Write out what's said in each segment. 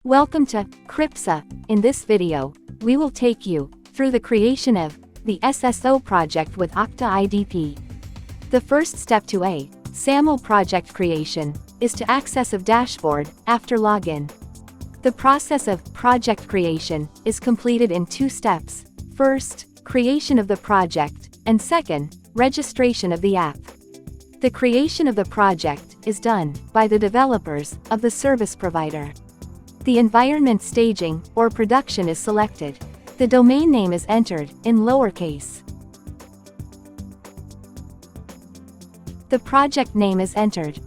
Welcome to Cripsa. In this video, we will take you through the creation of the SSO project with OKTA IdP. The first step to a SAML project creation is to access a dashboard after login. The process of project creation is completed in two steps. First, creation of the project, and second, registration of the app. The creation of the project is done by the developers of the service provider. The environment staging or production is selected. The domain name is entered in lowercase. The project name is entered.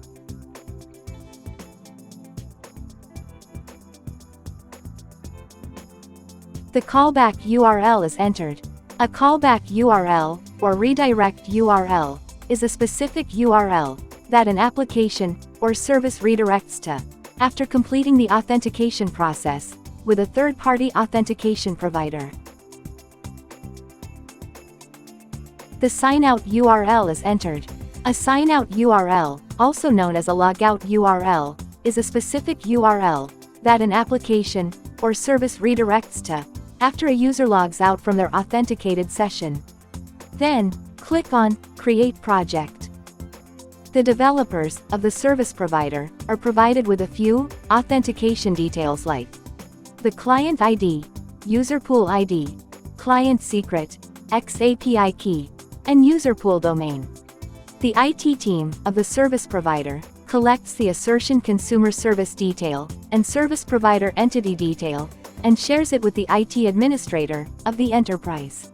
The callback URL is entered. A callback URL, or redirect URL, is a specific URL that an application or service redirects to after completing the authentication process with a third-party authentication provider. The signout URL is entered. A signout URL, also known as a logout URL, is a specific URL that an application or service redirects to after a user logs out from their authenticated session. Then, click on Create Project. The developers of the service provider are provided with a few authentication details like the client ID, user pool ID, client secret, XAPI key, and user pool domain. The IT team of the service provider collects the assertion consumer service detail and service provider entity detail and shares it with the IT administrator of the enterprise.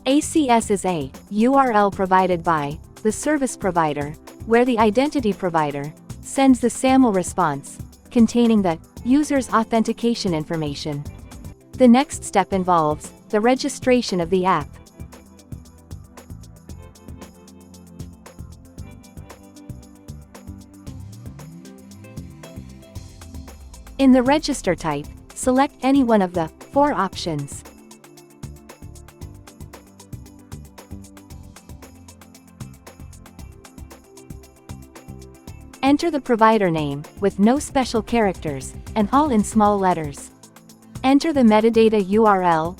ACS is a URL provided by the service provider, where the identity provider sends the SAML response containing the user's authentication information. The next step involves the registration of the app. In the register type, select any one of the four options. Enter the provider name, with no special characters, and all in small letters. Enter the metadata URL,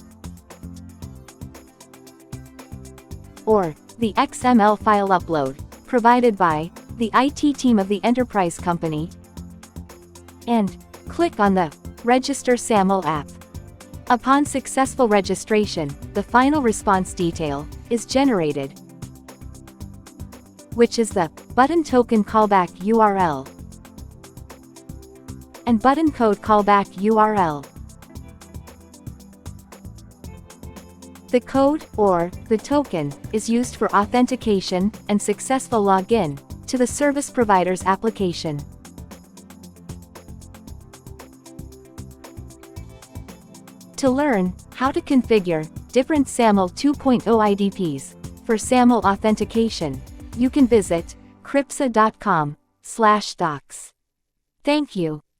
or the XML file upload, provided by the IT team of the enterprise company, and click on the Register SAML app. Upon successful registration, the final response detail is generated, which is the button token callback URL and button code callback URL. The code, or the token, is used for authentication and successful login to the service provider's application. To learn how to configure different SAML 2.0 IDPs for SAML authentication, you can visit cripsa.com/docs. Thank you.